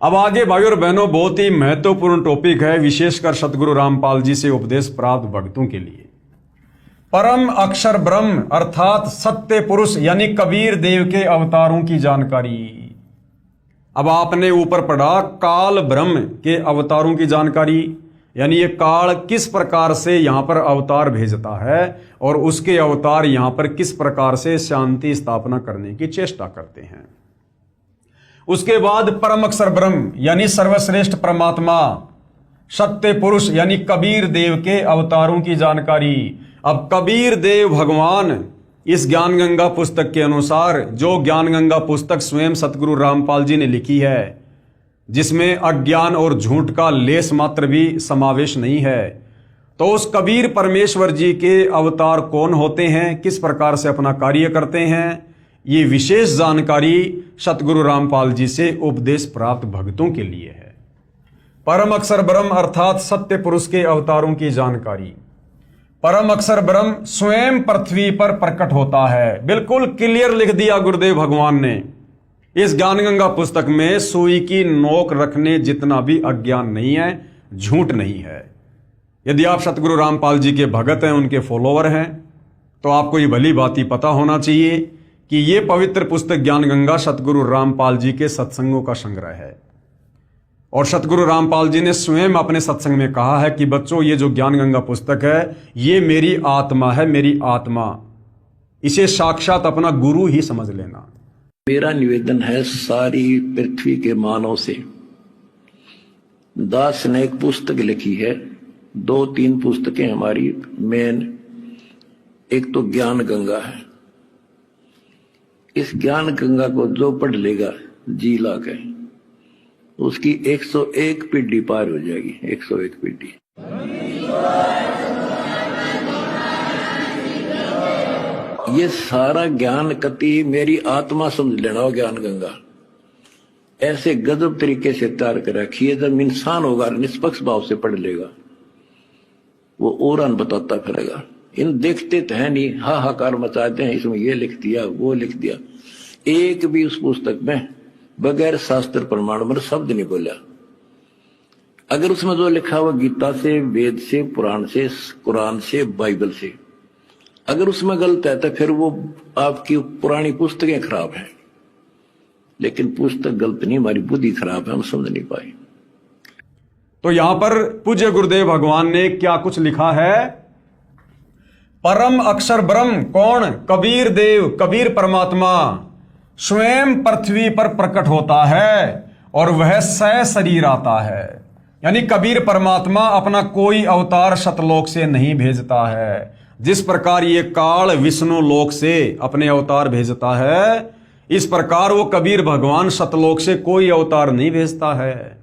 अब आगे भाई और बहनों बहुत ही महत्वपूर्ण टॉपिक है, विशेषकर सतगुरु रामपाल जी से उपदेश प्राप्त भक्तों के लिए। परम अक्षर ब्रह्म अर्थात सत्य पुरुष यानी कबीर देव के अवतारों की जानकारी। अब आपने ऊपर पढ़ा काल ब्रह्म के अवतारों की जानकारी, यानी ये काल किस प्रकार से यहां पर अवतार भेजता है और उसके अवतार यहां पर किस प्रकार से शांति स्थापना करने की चेष्टा करते हैं। उसके बाद परम अक्षर ब्रह्म यानी सर्वश्रेष्ठ परमात्मा सत्य पुरुष यानी कबीर देव के अवतारों की जानकारी। अब कबीर देव भगवान इस ज्ञान गंगा पुस्तक के अनुसार, जो ज्ञान गंगा पुस्तक स्वयं सतगुरु रामपाल जी ने लिखी है, जिसमें अज्ञान और झूठ का लेस मात्र भी समावेश नहीं है, तो उस कबीर परमेश्वर जी के अवतार कौन होते हैं, किस प्रकार से अपना कार्य करते हैं, ये विशेष जानकारी सतगुरु रामपाल जी से उपदेश प्राप्त भक्तों के लिए है। परम अक्षर ब्रह्म अर्थात सत्य पुरुष के अवतारों की जानकारी। परम अक्षर ब्रह्म स्वयं पृथ्वी पर प्रकट होता है, बिल्कुल क्लियर लिख दिया गुरुदेव भगवान ने इस ज्ञान गंगा पुस्तक में। सुई की नोक रखने जितना भी अज्ञान नहीं है, झूठ नहीं है। यदि आप सतगुरु रामपाल जी के भगत हैं, उनके फॉलोवर हैं, तो आपको ये भली बात ही पता होना चाहिए कि ये पवित्र पुस्तक ज्ञान गंगा सतगुरु रामपाल जी के सत्संगों का संग्रह है। और सतगुरु रामपाल जी ने स्वयं अपने सत्संग में कहा है कि बच्चों, ये जो ज्ञान गंगा पुस्तक है, ये मेरी आत्मा है, मेरी आत्मा, इसे साक्षात अपना गुरु ही समझ लेना। मेरा निवेदन है सारी पृथ्वी के मानव से। दास ने एक पुस्तक लिखी है, 2-3 पुस्तकें हमारी मेन, एक तो ज्ञान गंगा है। इस ज्ञान गंगा को जो पढ़ लेगा जी ला के, उसकी 101 पीढ़ी पार हो जाएगी। 101 पीढ़ी। ये सारा ज्ञान कति मेरी आत्मा समझ लेना हो। ज्ञान गंगा ऐसे गजब तरीके से तैयार कर रखी है, जब इंसान होगा निष्पक्ष भाव से पढ़ लेगा, वो और बताता फिरेगा। इन देखते तो है नहीं, हाहाकार मचाते हैं, इसमें ये लिख दिया वो लिख दिया। एक भी उस पुस्तक में बगैर शास्त्र प्रमाण में शब्द नहीं बोला। अगर उसमें जो लिखा हुआ गीता से, वेद से, पुराण से, कुरान से, बाइबल से, अगर उसमें गलत है तो फिर वो आपकी पुरानी पुस्तकें खराब हैं। लेकिन पुस्तक गलत नहीं, हमारी बुद्धि खराब है, हम समझ नहीं पाए। तो यहां पर पूज्य गुरुदेव भगवान ने क्या कुछ लिखा है? परम अक्षर ब्रह्म कौन? कबीर देव, कबीर परमात्मा स्वयं पृथ्वी पर प्रकट होता है और वह सशरीर आता है। यानी कबीर परमात्मा अपना कोई अवतार सतलोक से नहीं भेजता है। जिस प्रकार ये काल विष्णु लोक से अपने अवतार भेजता है, इस प्रकार वो कबीर भगवान सतलोक से कोई अवतार नहीं भेजता है,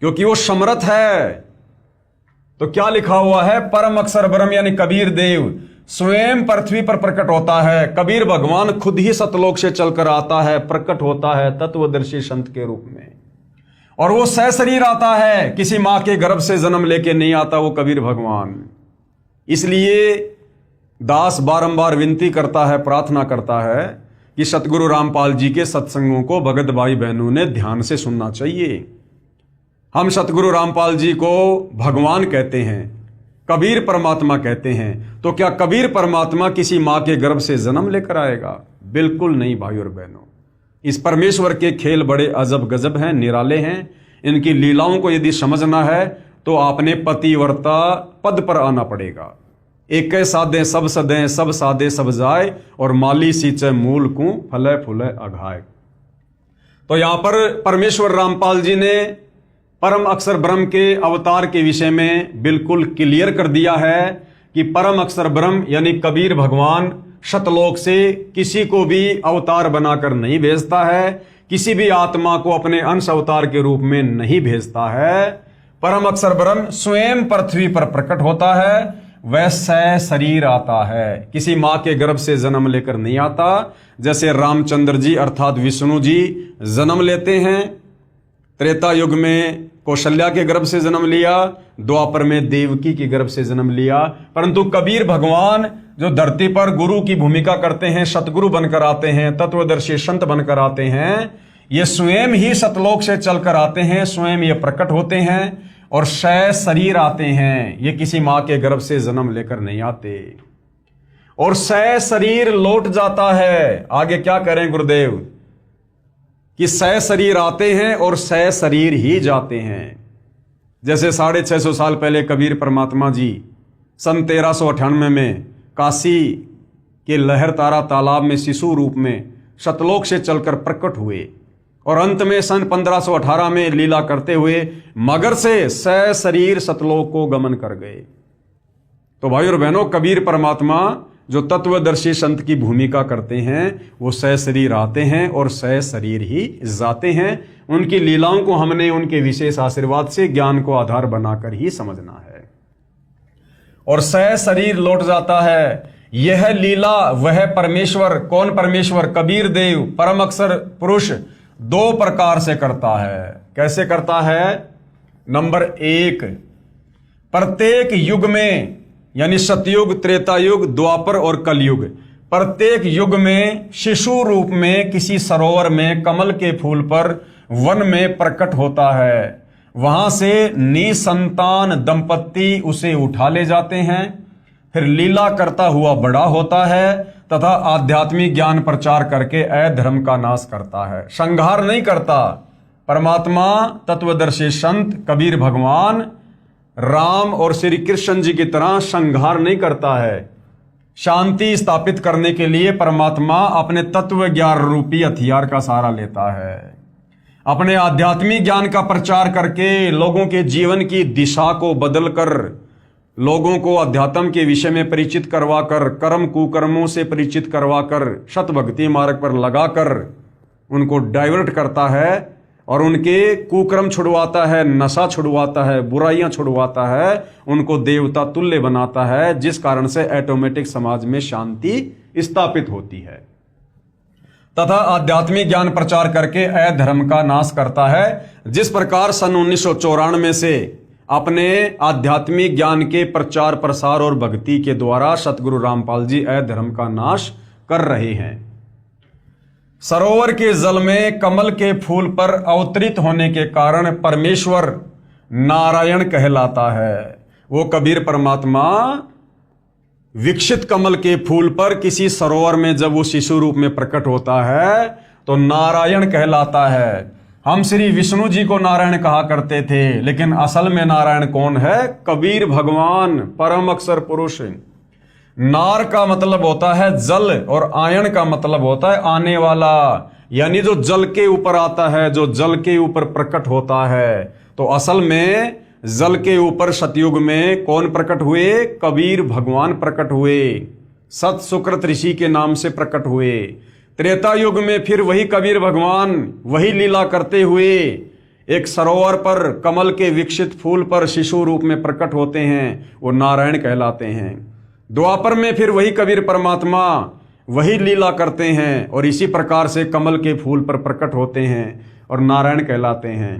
क्योंकि वो समर्थ है। तो क्या लिखा हुआ है? परम अक्षर ब्रह्म यानी कबीर देव स्वयं पृथ्वी पर प्रकट होता है। कबीर भगवान खुद ही सतलोक से चलकर आता है, प्रकट होता है तत्वदर्शी संत के रूप में, और वो सशरीर आता है, किसी मां के गर्भ से जन्म लेके नहीं आता वो कबीर भगवान। इसलिए दास बारंबार विनती करता है, प्रार्थना करता है कि सतगुरु रामपाल जी के सत्संगों को भगत भाई बहनों ने ध्यान से सुनना चाहिए। हम सतगुरु रामपाल जी को भगवान कहते हैं, कबीर परमात्मा कहते हैं, तो क्या कबीर परमात्मा किसी मां के गर्भ से जन्म लेकर आएगा? बिल्कुल नहीं भाई और बहनों। इस परमेश्वर के खेल बड़े अजब गजब हैं, निराले हैं। इनकी लीलाओं को यदि समझना है तो आपने पतिव्रता पद पर आना पड़ेगा। एक साधे सब सदें, सब साधे सब जाए, और माली सींचे मूल को फले फूले अघाए। तो यहां पर परमेश्वर रामपाल जी ने परम अक्षर ब्रह्म के अवतार के विषय में बिल्कुल क्लियर कर दिया है कि परम अक्षर ब्रह्म यानी कबीर भगवान सतलोक से किसी को भी अवतार बनाकर नहीं भेजता है, किसी भी आत्मा को अपने अंश अवतार के रूप में नहीं भेजता है। परम अक्षर ब्रह्म स्वयं पृथ्वी पर प्रकट होता है, वह सशरीर आता है, किसी मां के गर्भ से जन्म लेकर नहीं आता। जैसे रामचंद्र जी अर्थात विष्णु जी जन्म लेते हैं, त्रेता युग में कौशल्या के गर्भ से जन्म लिया, द्वापर में देवकी के गर्भ से जन्म लिया, परंतु कबीर भगवान जो धरती पर गुरु की भूमिका करते हैं, सतगुरु बनकर आते हैं, तत्वदर्शी संत बनकर आते हैं, ये स्वयं ही सतलोक से चलकर आते हैं, स्वयं ये प्रकट होते हैं और शय शरीर आते हैं। ये किसी मां के गर्भ से जन्म लेकर नहीं आते और शय शरीर लौट जाता है। आगे क्या करें गुरुदेव कि शय शरीर आते हैं और शय शरीर ही जाते हैं। जैसे 650 साल पहले कबीर परमात्मा जी सन 1398 में काशी के लहर तारा तालाब में शिशु रूप में सतलोक से चलकर प्रकट हुए और अंत में सन 1518 में लीला करते हुए मगर से शय शरीर सतलोक को गमन कर गए। तो भाई और बहनों, कबीर परमात्मा जो तत्वदर्शी संत की भूमिका करते हैं वो शय शरीर आते हैं और शय शरीर ही जाते हैं। उनकी लीलाओं को हमने उनके विशेष आशीर्वाद से ज्ञान को आधार बनाकर ही समझना है। और शय शरीर लौट जाता है, यह लीला वह परमेश्वर, कौन परमेश्वर? कबीर देव परम अक्षर पुरुष 2 प्रकार से करता है। कैसे करता है? नंबर 1, प्रत्येक युग में यानी सतयुग, त्रेता युग, द्वापर और कलयुग, प्रत्येक युग में शिशु रूप में किसी सरोवर में कमल के फूल पर वन में प्रकट होता है। वहां से निसंतान दंपत्ति उसे उठा ले जाते हैं, फिर लीला करता हुआ बड़ा होता है तथा आध्यात्मिक ज्ञान प्रचार करके अधर्म का नाश करता है। संहार नहीं करता। परमात्मा तत्वदर्शी संत कबीर भगवान राम और श्री कृष्ण जी की तरह संहार नहीं करता है। शांति स्थापित करने के लिए परमात्मा अपने तत्व ज्ञान रूपी हथियार का सहारा लेता है। अपने आध्यात्मिक ज्ञान का प्रचार करके लोगों के जीवन की दिशा को बदलकर, लोगों को अध्यात्म के विषय में परिचित करवाकर, कर्म कुकर्मों से परिचित करवाकर, सत भक्ति मार्ग पर लगाकर उनको डाइवर्ट करता है और उनके कुकर्म छुड़वाता है, नशा छुड़वाता है, बुराइयां छुड़वाता है, उनको देवता तुल्य बनाता है, जिस कारण से ऑटोमेटिक समाज में शांति स्थापित होती है तथा आध्यात्मिक ज्ञान प्रचार करके अधर्म का नाश करता है। जिस प्रकार सन 1994 से अपने आध्यात्मिक ज्ञान के प्रचार प्रसार और भक्ति के द्वारा सतगुरु रामपाल जी अधर्म का नाश कर रहे हैं। सरोवर के जल में कमल के फूल पर अवतरित होने के कारण परमेश्वर नारायण कहलाता है। वो कबीर परमात्मा विकसित कमल के फूल पर किसी सरोवर में जब वो शिशु रूप में प्रकट होता है तो नारायण कहलाता है। हम श्री विष्णु जी को नारायण कहा करते थे, लेकिन असल में नारायण कौन है? कबीर भगवान परम अक्षर पुरुष। नार का मतलब होता है जल और आयन का मतलब होता है आने वाला, यानी जो जल के ऊपर आता है, जो जल के ऊपर प्रकट होता है। तो असल में जल के ऊपर सतयुग में कौन प्रकट हुए? कबीर भगवान प्रकट हुए, सत सुकृत ऋषि के नाम से प्रकट हुए। त्रेता युग में फिर वही कबीर भगवान वही लीला करते हुए एक सरोवर पर कमल के विकसित फूल पर शिशु रूप में प्रकट होते हैं, वो नारायण कहलाते हैं। द्वापर में फिर वही कबीर परमात्मा वही लीला करते हैं और इसी प्रकार से कमल के फूल पर प्रकट होते हैं और नारायण कहलाते हैं।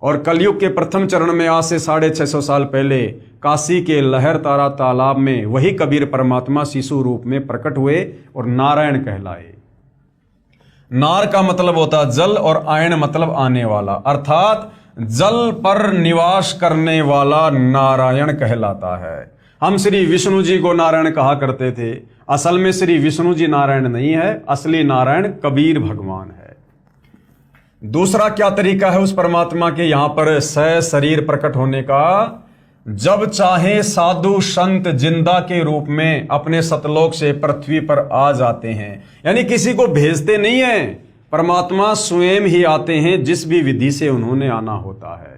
और कलयुग के प्रथम चरण में आज से 650 साल पहले काशी के लहर तारा तालाब में वही कबीर परमात्मा शिशु रूप में प्रकट हुए और नारायण कहलाए। नार का मतलब होता है जल और आयन मतलब आने वाला, अर्थात जल पर निवास करने वाला नारायण कहलाता है। हम श्री विष्णु जी को नारायण कहा करते थे, असल में श्री विष्णु जी नारायण नहीं है, असली नारायण कबीर भगवान है। दूसरा क्या तरीका है उस परमात्मा के यहां पर सह शरीर प्रकट होने का? जब चाहे साधु संत जिंदा के रूप में अपने सतलोक से पृथ्वी पर आ जाते हैं, यानी किसी को भेजते नहीं है, परमात्मा स्वयं ही आते हैं जिस भी विधि से उन्होंने आना होता है।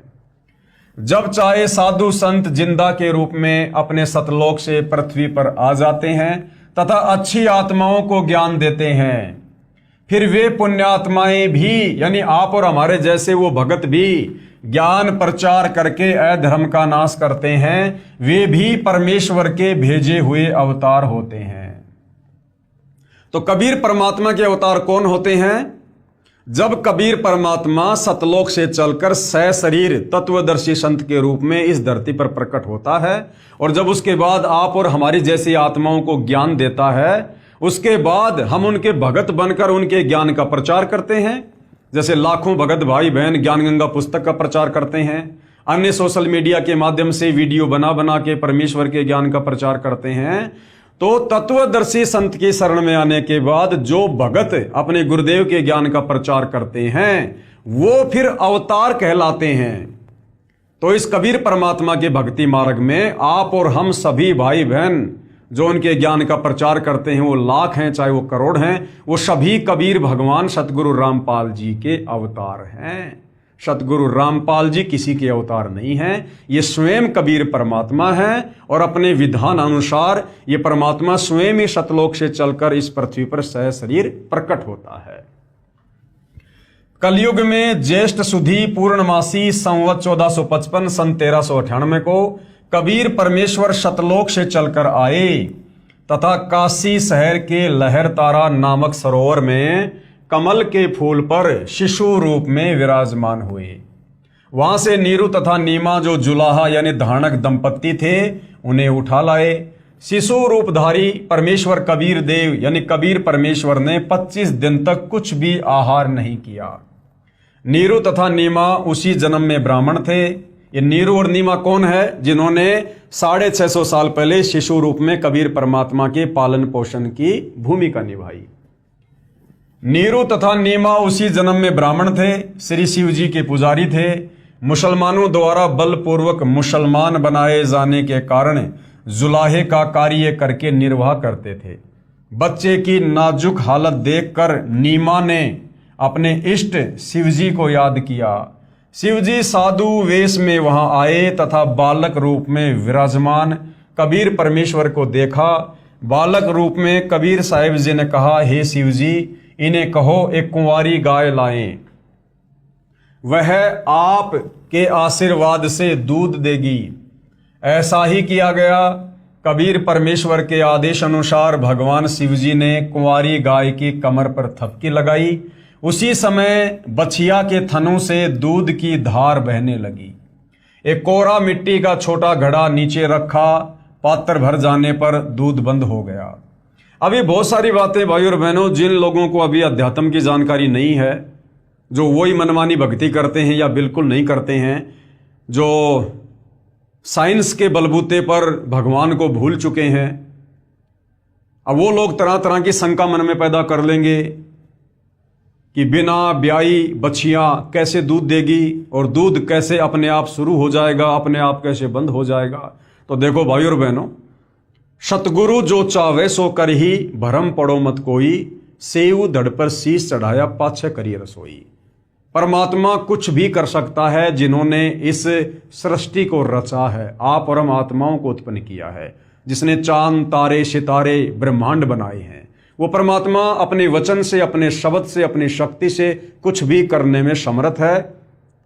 जब चाहे साधु संत जिंदा के रूप में अपने सतलोक से पृथ्वी पर आ जाते हैं तथा अच्छी आत्माओं को ज्ञान देते हैं। फिर वे पुण्यात्माएं भी, यानी आप और हमारे जैसे वो भगत भी ज्ञान प्रचार करके अधर्म का नाश करते हैं। वे भी परमेश्वर के भेजे हुए अवतार होते हैं। तो कबीर परमात्मा के अवतार कौन होते हैं? जब कबीर परमात्मा सतलोक से चलकर सह शरीर तत्वदर्शी संत के रूप में इस धरती पर प्रकट होता है और जब उसके बाद आप और हमारी जैसी आत्माओं को ज्ञान देता है, उसके बाद हम उनके भगत बनकर उनके ज्ञान का प्रचार करते हैं। जैसे लाखों भगत भाई बहन ज्ञानगंगा पुस्तक का प्रचार करते हैं, अन्य सोशल मीडिया के माध्यम से वीडियो बना बना के परमेश्वर के ज्ञान का प्रचार करते हैं, तो तत्वदर्शी संत की शरण में आने के बाद जो भगत अपने गुरुदेव के ज्ञान का प्रचार करते हैं वो फिर अवतार कहलाते हैं। तो इस कबीर परमात्मा के भक्ति मार्ग में आप और हम सभी भाई बहन जो उनके ज्ञान का प्रचार करते हैं, वो लाख हैं चाहे वो करोड़ हैं, वो सभी कबीर भगवान सतगुरु रामपाल जी के अवतार हैं। सतगुरु रामपाल जी किसी के अवतार नहीं हैं, ये स्वयं कबीर परमात्मा हैं और अपने विधान अनुसार ये परमात्मा स्वयं ही सतलोक से चलकर इस पृथ्वी पर सहशरीर प्रकट होता है। कलयुग में ज्येष्ठ सुधी पूर्णमासी संवत 1455 सन 1398 को कबीर परमेश्वर सतलोक से चलकर आए तथा काशी शहर के लहर तारा नामक सरोवर में कमल के फूल पर शिशु रूप में विराजमान हुए। वहां से नीरू तथा नीमा जो जुलाहा यानी धारणक दंपत्ति थे उन्हें उठा लाए। शिशु रूपधारी परमेश्वर कबीर देव यानी कबीर परमेश्वर ने 25 दिन तक कुछ भी आहार नहीं किया। नीरू तथा नीमा उसी जन्म में ब्राह्मण थे। ये नीरू और नीमा कौन है? जिन्होंने 650 साल पहले शिशु रूप में कबीर परमात्मा के पालन पोषण की भूमिका निभाई। नीरू तथा नीमा उसी जन्म में ब्राह्मण थे, श्री शिव जी के पुजारी थे। मुसलमानों द्वारा बलपूर्वक मुसलमान बनाए जाने के कारण जुलाहे का कार्य करके निर्वाह करते थे। बच्चे की नाजुक हालत देखकर नीमा ने अपने इष्ट शिवजी को याद किया। शिवजी साधु वेश में वहां आए तथा बालक रूप में विराजमान कबीर परमेश्वर को देखा। बालक रूप में कबीर साहिब जी ने कहा, हे शिवजी, इन्हें कहो एक कुंवारी गाय लाएं, वह आप के आशीर्वाद से दूध देगी। ऐसा ही किया गया। कबीर परमेश्वर के आदेश अनुसार भगवान शिवजी ने कुंवारी गाय की कमर पर थपकी लगाई। उसी समय बछिया के थनों से दूध की धार बहने लगी। एक कोरा मिट्टी का छोटा घड़ा नीचे रखा, पात्र भर जाने पर दूध बंद हो गया। अभी बहुत सारी बातें भाई और बहनों, जिन लोगों को अभी अध्यात्म की जानकारी नहीं है, जो वही मनमानी भक्ति करते हैं या बिल्कुल नहीं करते हैं, जो साइंस के बलबूते पर भगवान को भूल चुके हैं, अब वो लोग तरह तरह की शंका मन में पैदा कर लेंगे कि बिना ब्याई बछिया कैसे दूध देगी और दूध कैसे अपने आप शुरू हो जाएगा, अपने आप कैसे बंद हो जाएगा। तो देखो भाई और बहनों, सतगुरु जो चावे सो कर ही, भरम पड़ो मत कोई, सेऊ धड़ पर शीश चढ़ाया पाछे करी रसोई। परमात्मा कुछ भी कर सकता है। जिन्होंने इस सृष्टि को रचा है, आप परम आत्माओं को उत्पन्न किया है, जिसने चांद तारे सितारे ब्रह्मांड बनाए हैं, वो परमात्मा अपने वचन से, अपने शब्द से, अपनी शक्ति से कुछ भी करने में समर्थ है।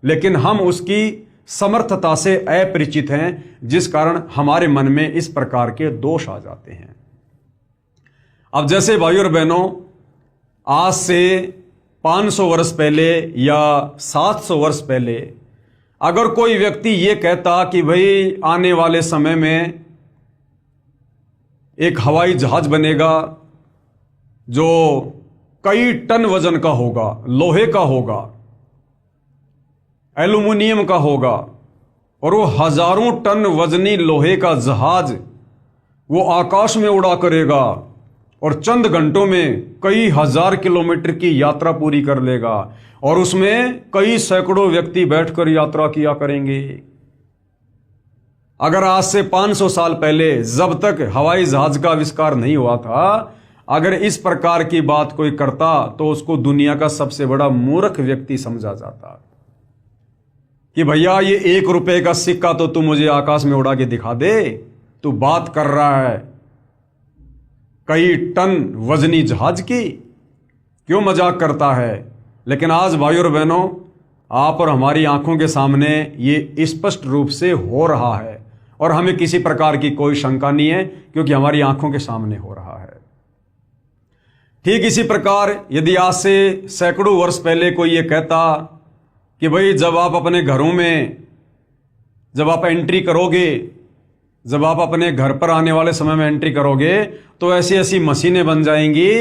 लेकिन हम उसकी समर्थता से अपरिचित हैं, जिस कारण हमारे मन में इस प्रकार के दोष आ जाते हैं। अब जैसे भाई और बहनों, आज से 500 वर्ष पहले या 700 वर्ष पहले अगर कोई व्यक्ति ये कहता कि भाई आने वाले समय में एक हवाई जहाज बनेगा जो कई टन वजन का होगा, लोहे का होगा, एल्युमिनियम का होगा, और वो हजारों टन वजनी लोहे का जहाज वो आकाश में उड़ा करेगा और चंद घंटों में कई हजार किलोमीटर की यात्रा पूरी कर लेगा और उसमें कई सैकड़ों व्यक्ति बैठकर यात्रा किया करेंगे। अगर आज से 500 साल पहले, जब तक हवाई जहाज का आविष्कार नहीं हुआ था, अगर इस प्रकार की बात कोई करता तो उसको दुनिया का सबसे बड़ा मूर्ख व्यक्ति समझा जाता कि भैया ये 1 रुपए का सिक्का तो तू मुझे आकाश में उड़ा के दिखा दे, तू बात कर रहा है कई टन वजनी जहाज की, क्यों मजाक करता है। लेकिन आज भाई और बहनों, आप और हमारी आंखों के सामने ये स्पष्ट रूप से हो रहा है और हमें किसी प्रकार की कोई शंका नहीं है, क्योंकि हमारी आंखों के सामने हो रहा है। ठीक इसी प्रकार यदि आज से सैकड़ों वर्ष पहले कोई ये कहता कि भाई जब आप अपने घरों में, जब आप एंट्री करोगे, जब आप अपने घर पर आने वाले समय में एंट्री करोगे तो ऐसी ऐसी मशीनें बन जाएंगी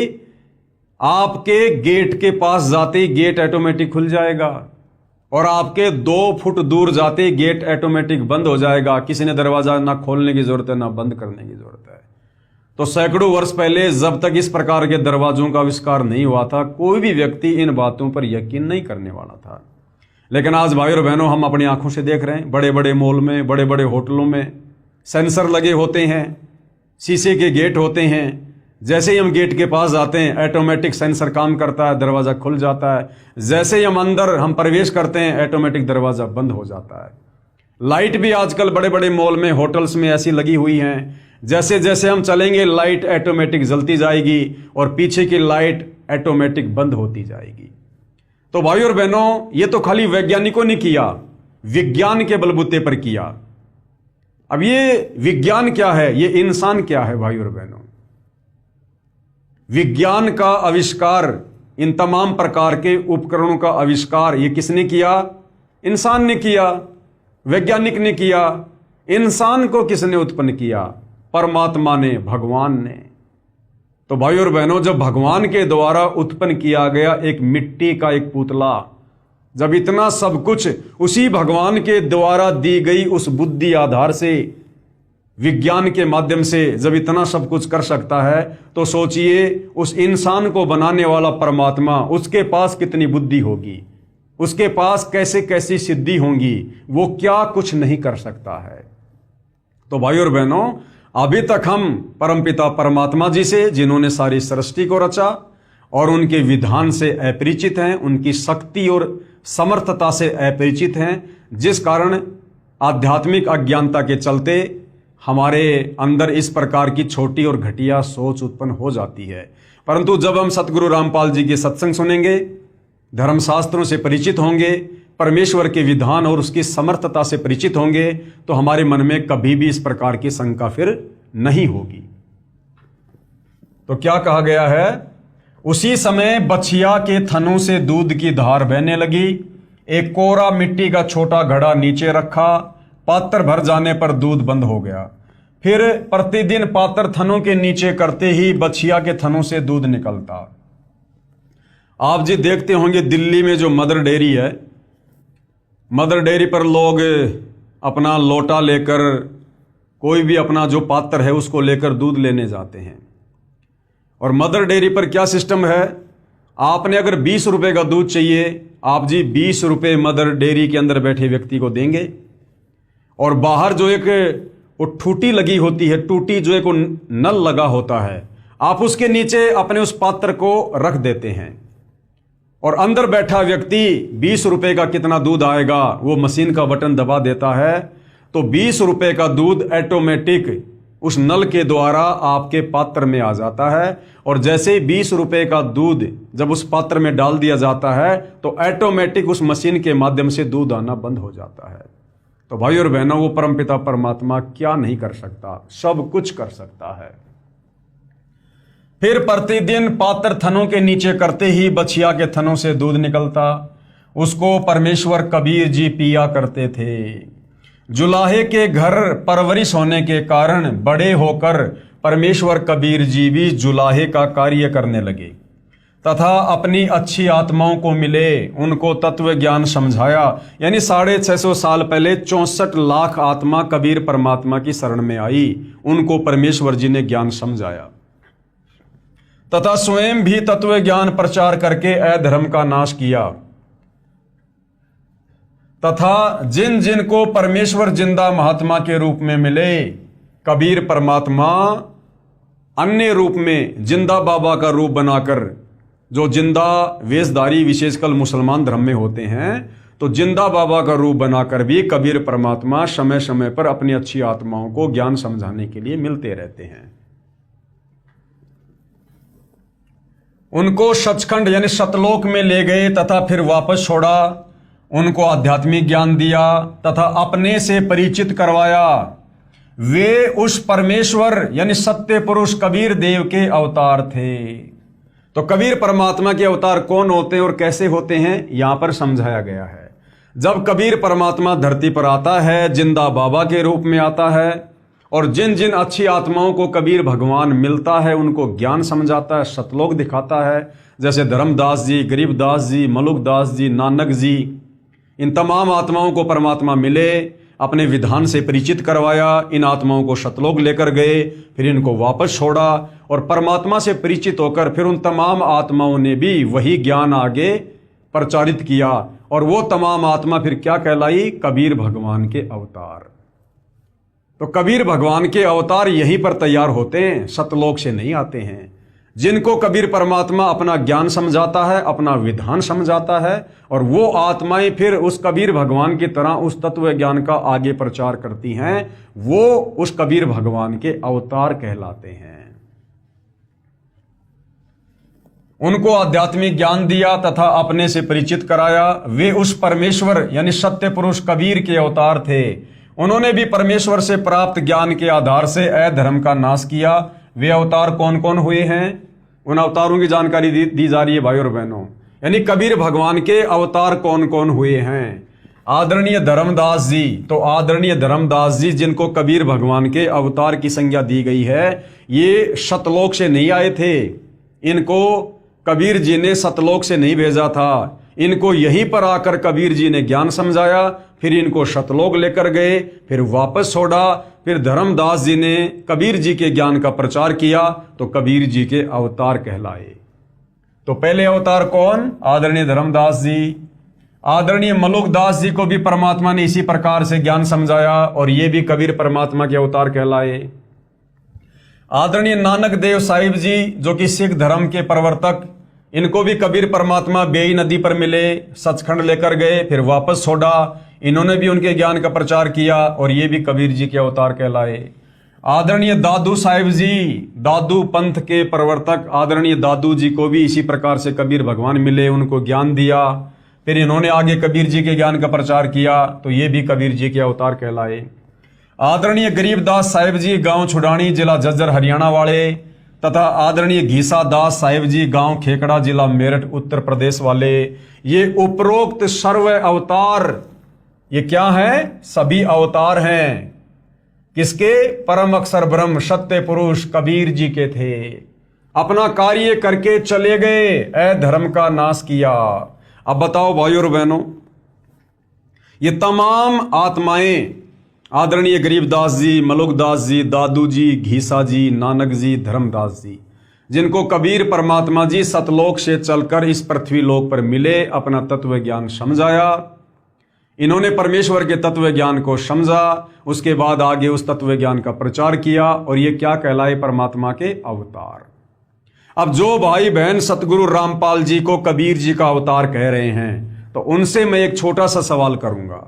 आपके गेट के पास जाते ही गेट ऑटोमेटिक खुल जाएगा और आपके 2 फुट दूर जाते ही गेट ऑटोमेटिक बंद हो जाएगा। किसी ने दरवाजा ना खोलने की जरूरत है ना बंद करने की जरूरत है। तो सैकड़ों वर्ष पहले जब तक इस प्रकार के दरवाजों का आविष्कार नहीं हुआ था, कोई भी व्यक्ति इन बातों पर यकीन नहीं करने वाला था। लेकिन आज भाई और बहनों, हम अपनी आंखों से देख रहे हैं, बड़े बड़े मॉल में, बड़े बड़े होटलों में सेंसर लगे होते हैं, शीशे के गेट होते हैं। जैसे ही हम गेट के पास जाते हैं ऑटोमेटिक सेंसर काम करता है, दरवाज़ा खुल जाता है। जैसे ही हम प्रवेश करते हैं ऑटोमेटिक दरवाज़ा बंद हो जाता है। लाइट भी आजकल बड़े बड़े मॉल में, होटल्स में ऐसी लगी हुई हैं, जैसे जैसे हम चलेंगे लाइट ऑटोमेटिक जलती जाएगी और पीछे की लाइट ऑटोमेटिक बंद होती जाएगी। तो भाई और बहनों, ये तो खाली वैज्ञानिकों ने किया, विज्ञान के बलबूते पर किया। अब ये विज्ञान क्या है, ये इंसान क्या है भाई और बहनों? विज्ञान का आविष्कार, इन तमाम प्रकार के उपकरणों का आविष्कार ये किसने किया? इंसान ने किया, वैज्ञानिक ने किया। इंसान को किसने उत्पन्न किया? परमात्मा ने, भगवान ने। तो भाई और बहनों, जब भगवान के द्वारा उत्पन्न किया गया एक मिट्टी का एक पुतला, जब इतना सब कुछ उसी भगवान के द्वारा दी गई उस बुद्धि आधार से, विज्ञान के माध्यम से जब इतना सब कुछ कर सकता है, तो सोचिए उस इंसान को बनाने वाला परमात्मा, उसके पास कितनी बुद्धि होगी, उसके पास कैसे कैसी सिद्धि होंगी, वो क्या कुछ नहीं कर सकता है। तो भाई और बहनों, अभी तक हम परमपिता परमात्मा जी से, जिन्होंने सारी सृष्टि को रचा और उनके विधान से अपरिचित हैं, उनकी शक्ति और समर्थता से अपरिचित हैं, जिस कारण आध्यात्मिक अज्ञानता के चलते हमारे अंदर इस प्रकार की छोटी और घटिया सोच उत्पन्न हो जाती है। परंतु जब हम सतगुरु रामपाल जी के सत्संग सुनेंगे, धर्मशास्त्रों से परिचित होंगे, परमेश्वर के विधान और उसकी समर्थता से परिचित होंगे, तो हमारे मन में कभी भी इस प्रकार की शंका फिर नहीं होगी। तो क्या कहा गया है? उसी समय बछिया के थनों से दूध की धार बहने लगी। एक कोरा मिट्टी का छोटा घड़ा नीचे रखा, पात्र भर जाने पर दूध बंद हो गया। फिर प्रतिदिन पात्र थनों के नीचे करते ही बछिया के थनों से दूध निकलता। आप जी देखते होंगे दिल्ली में जो मदर डेयरी है, मदर डेयरी पर लोग अपना लोटा लेकर, कोई भी अपना जो पात्र है उसको लेकर दूध लेने जाते हैं। और मदर डेयरी पर क्या सिस्टम है, आपने अगर 20 रुपए का दूध चाहिए, आप जी 20 रुपए मदर डेयरी के अंदर बैठे व्यक्ति को देंगे। और बाहर जो एक वो टूटी लगी होती है, टूटी जो एक नल लगा होता है, आप उसके नीचे अपने उस पात्र को रख देते हैं और अंदर बैठा व्यक्ति 20 रुपए का कितना दूध आएगा वो मशीन का बटन दबा देता है, तो 20 रुपए का दूध ऑटोमेटिक उस नल के द्वारा आपके पात्र में आ जाता है। और जैसे ही 20 रुपए का दूध जब उस पात्र में डाल दिया जाता है, तो ऑटोमेटिक उस मशीन के माध्यम से दूध आना बंद हो जाता है। तो भाई और बहनों, वो परमपिता परमात्मा क्या नहीं कर सकता? सब कुछ कर सकता है। फिर प्रतिदिन पात्र थनों के नीचे करते ही बछिया के थनों से दूध निकलता। उसको परमेश्वर कबीर जी पिया करते थे। जुलाहे के घर परवरिश होने के कारण बड़े होकर परमेश्वर कबीर जी भी जुलाहे का कार्य करने लगे तथा अपनी अच्छी आत्माओं को मिले, उनको तत्व ज्ञान समझाया। यानी 650 साल पहले 64 लाख आत्मा कबीर परमात्मा की शरण में आई, उनको परमेश्वर जी ने ज्ञान समझाया तथा स्वयं भी तत्व ज्ञान प्रचार करके अधर्म का नाश किया। तथा जिन जिन को परमेश्वर जिंदा महात्मा के रूप में मिले, कबीर परमात्मा अन्य रूप में जिंदा बाबा का रूप बनाकर, जो जिंदा वेशधारी विशेषकर मुसलमान धर्म में होते हैं, तो जिंदा बाबा का रूप बनाकर भी कबीर परमात्मा समय समय पर अपनी अच्छी आत्माओं को ज्ञान समझाने के लिए मिलते रहते हैं। उनको सचखंड यानी सतलोक में ले गए तथा फिर वापस छोड़ा, उनको आध्यात्मिक ज्ञान दिया तथा अपने से परिचित करवाया। वे उस परमेश्वर यानी सत्य पुरुष कबीर देव के अवतार थे। तो कबीर परमात्मा के अवतार कौन होते हैं और कैसे होते हैं, यहां पर समझाया गया है। जब कबीर परमात्मा धरती पर आता है, जिंदा बाबा के रूप में आता है और जिन जिन अच्छी आत्माओं को कबीर भगवान मिलता है उनको ज्ञान समझाता है, सतलोक दिखाता है, जैसे धर्मदास जी, गरीबदास जी, मलुकदास जी, नानक जी, इन तमाम आत्माओं को परमात्मा मिले, अपने विधान से परिचित करवाया, इन आत्माओं को सतलोक लेकर गए, फिर इनको वापस छोड़ा और परमात्मा से परिचित होकर फिर उन तमाम आत्माओं ने भी वही ज्ञान आगे प्रचारित किया और वो तमाम आत्मा फिर क्या कहलाई? कबीर भगवान के अवतार। तो कबीर भगवान के अवतार यहीं पर तैयार होते हैं, सतलोक से नहीं आते हैं। जिनको कबीर परमात्मा अपना ज्ञान समझाता है, अपना विधान समझाता है और वो आत्माएं फिर उस कबीर भगवान की तरह उस तत्व ज्ञान का आगे प्रचार करती हैं, वो उस कबीर भगवान के अवतार कहलाते हैं। उनको आध्यात्मिक ज्ञान दिया तथा अपने से परिचित कराया, वे उस परमेश्वर यानी सत्य पुरुष कबीर के अवतार थे। उन्होंने भी परमेश्वर से प्राप्त ज्ञान के आधार से अधर्म का नाश किया। वे अवतार कौन कौन हुए हैं, उन अवतारों की जानकारी दी जा रही है भाई और बहनों। यानी कबीर भगवान के अवतार कौन कौन हुए हैं। आदरणीय धर्मदास जी, तो आदरणीय धर्मदास जी जिनको कबीर भगवान के अवतार की संज्ञा दी गई है, ये सतलोक से नहीं आए थे, इनको कबीर जी ने सतलोक से नहीं भेजा था। इनको यहीं पर आकर कबीर जी ने ज्ञान समझाया, फिर इनको सतलोक लेकर गए, फिर वापस छोड़ा, फिर धर्मदास जी ने कबीर जी के ज्ञान का प्रचार किया, तो कबीर जी के अवतार कहलाए। तो पहले अवतार कौन? आदरणीय धर्मदास जी। आदरणीय मलुकदास जी को भी परमात्मा ने इसी प्रकार से ज्ञान समझाया और ये भी कबीर परमात्मा के अवतार कहलाए। आदरणीय नानक देव साहिब जी जो कि सिख धर्म के प्रवर्तक, इनको भी कबीर परमात्मा बेई नदी पर मिले, सचखंड लेकर गए, फिर वापस छोड़ा। इन्होंने भी उनके ज्ञान का प्रचार किया और ये भी कबीर जी के अवतार कहलाए। आदरणीय दादू साहिब जी, दादू पंथ के प्रवर्तक, आदरणीय दादू जी को भी इसी प्रकार से कबीर भगवान मिले, उनको ज्ञान दिया, फिर इन्होंने आगे कबीर जी के ज्ञान का प्रचार किया, तो ये भी कबीर जी के अवतार कहलाए। आदरणीय गरीबदास साहिब जी, गांव छुडानी, जिला झज्जर, हरियाणा वाले, तथा आदरणीय घीसा दास साहिब जी, गांव खेकड़ा, जिला मेरठ, उत्तर प्रदेश वाले, ये उपरोक्त सर्व अवतार ये क्या है? सभी अवतार हैं। किसके? परम अक्षर ब्रह्म सत्य पुरुष कबीर जी के थे। अपना कार्य करके चले गए, अधर्म का नाश किया। अब बताओ भाइयों और बहनों, ये तमाम आत्माएं आदरणीय गरीबदास जी, मलुकदास जी, दादू जी, घीसा जी, नानक जी, धर्मदास जी, जिनको कबीर परमात्मा जी सतलोक से चलकर इस पृथ्वी लोक पर मिले, अपना तत्व ज्ञान समझाया। इन्होंने परमेश्वर के तत्व ज्ञान को समझा, उसके बाद आगे उस तत्व ज्ञान का प्रचार किया और ये क्या कहलाए? परमात्मा के अवतार। अब जो भाई बहन सतगुरु रामपाल जी को कबीर जी का अवतार कह रहे हैं, तो उनसे मैं एक छोटा सा सवाल करूंगा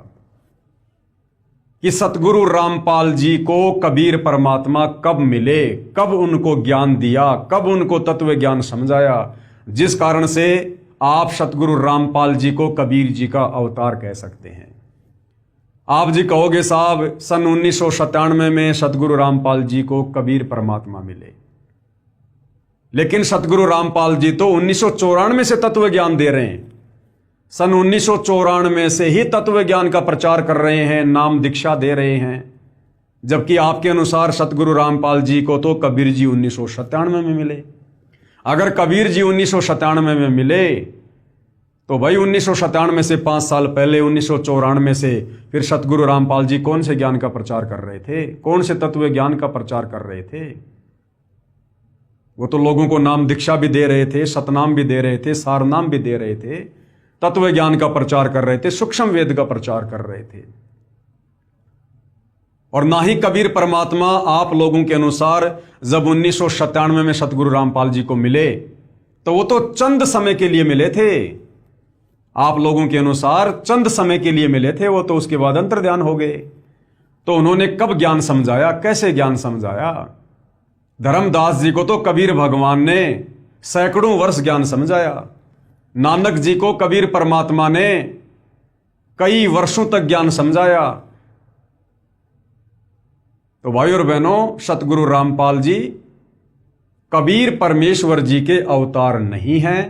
कि सतगुरु रामपाल जी को कबीर परमात्मा कब मिले, कब उनको ज्ञान दिया, कब उनको तत्व ज्ञान समझाया, जिस कारण से आप सतगुरु रामपाल जी को कबीर जी का अवतार कह सकते हैं। आप जी कहोगे साहब सन 1997 में सतगुरु रामपाल जी को कबीर परमात्मा मिले, लेकिन सतगुरु रामपाल जी तो 1994 से तत्व ज्ञान दे रहे हैं, सन 1994 से ही तत्व ज्ञान का प्रचार कर रहे हैं, नाम दीक्षा दे रहे हैं, जबकि आपके अनुसार सतगुरु रामपाल जी को तो कबीर जी 1997 में मिले। अगर कबीर जी 1997 में मिले तो भाई 1997 से 5 साल पहले 1994 से फिर सतगुरु रामपाल जी कौन से ज्ञान का प्रचार कर रहे थे, कौन से तत्व ज्ञान का प्रचार कर रहे थे? वो तो लोगों को नाम दीक्षा भी दे रहे थे, सतनाम भी दे रहे थे, सारनाम भी दे रहे थे, तत्व ज्ञान का प्रचार कर रहे थे, सूक्ष्म वेद का प्रचार कर रहे थे। और ना ही कबीर परमात्मा आप लोगों के अनुसार जब 1997 में सतगुरु रामपाल जी को मिले तो वो तो चंद समय के लिए मिले थे। आप लोगों के अनुसार चंद समय के लिए मिले थे, वो तो उसके बाद अंतर्ध्यान हो गए। तो उन्होंने कब ज्ञान समझाया, कैसे ज्ञान समझाया? धर्मदास जी को तो कबीर भगवान ने सैकड़ों वर्ष ज्ञान समझाया। नानक जी को कबीर परमात्मा ने कई वर्षों तक ज्ञान समझाया। तो भाई और बहनों, सतगुरु रामपाल जी कबीर परमेश्वर जी के अवतार नहीं हैं,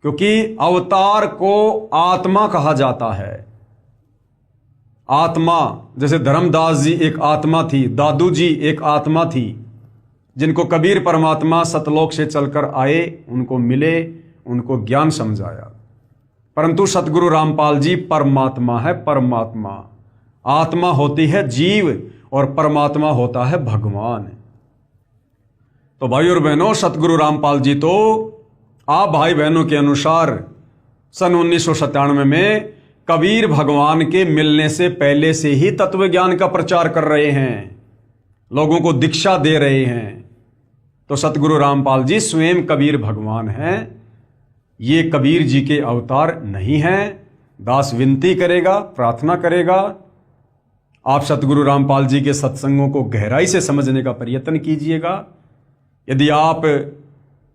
क्योंकि अवतार को आत्मा कहा जाता है। आत्मा, जैसे धर्मदास जी एक आत्मा थी, दादू जी एक आत्मा थी, जिनको कबीर परमात्मा सतलोक से चलकर आए, उनको मिले, उनको ज्ञान समझाया। परंतु सतगुरु रामपाल जी परमात्मा है, परमात्मा। आत्मा होती है जीव और परमात्मा होता है भगवान। तो भाई और बहनों, सतगुरु रामपाल जी तो आप भाई बहनों के अनुसार सन 1997 में कबीर भगवान के मिलने से पहले से ही तत्व ज्ञान का प्रचार कर रहे हैं, लोगों को दीक्षा दे रहे हैं। तो सतगुरु रामपाल जी स्वयं कबीर भगवान हैं, ये कबीर जी के अवतार नहीं हैं। दास विनती करेगा, प्रार्थना करेगा, आप सतगुरु रामपाल जी के सत्संगों को गहराई से समझने का प्रयत्न कीजिएगा। यदि आप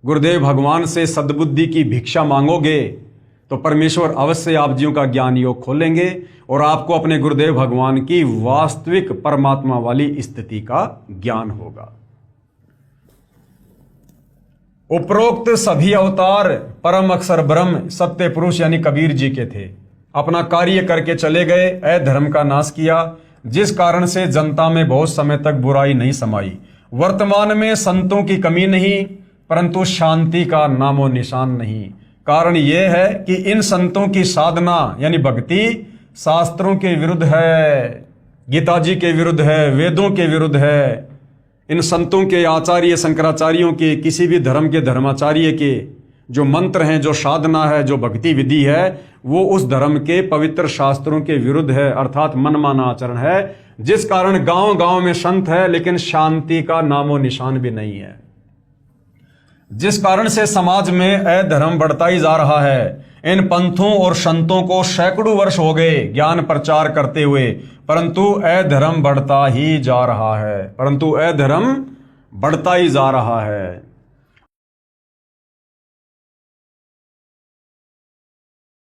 गुरुदेव भगवान से सद्बुद्धि की भिक्षा मांगोगे तो परमेश्वर अवश्य आप जीव का ज्ञान योग खोलेंगे और आपको अपने गुरुदेव भगवान की वास्तविक परमात्मा वाली स्थिति का ज्ञान होगा। उपरोक्त सभी अवतार परम अक्षर ब्रह्म सत्य पुरुष यानी कबीर जी के थे। अपना कार्य करके चले गए, अधर्म का नाश किया, जिस कारण से जनता में बहुत समय तक बुराई नहीं समाई। वर्तमान में संतों की कमी नहीं, परंतु शांति का नामो निशान नहीं। कारण यह है कि इन संतों की साधना यानी भक्ति शास्त्रों के विरुद्ध है, गीता जी के विरुद्ध है, वेदों के विरुद्ध है। इन संतों के आचार्य शंकराचार्यों के, किसी भी धर्म के धर्माचार्य के जो मंत्र हैं, जो साधना है, जो भक्ति विधि है, वो उस धर्म के पवित्र शास्त्रों के विरुद्ध है, अर्थात मनमाना आचरण है। जिस कारण गांव गांव में संत है लेकिन शांति का नामो निशान भी नहीं है, जिस कारण से समाज में अधर्म बढ़ता ही जा रहा है। इन पंथों और संतों को सैकड़ों वर्ष हो गए ज्ञान प्रचार करते हुए, परंतु अधर्म बढ़ता ही जा रहा है, परंतु अधर्म बढ़ता ही जा रहा है।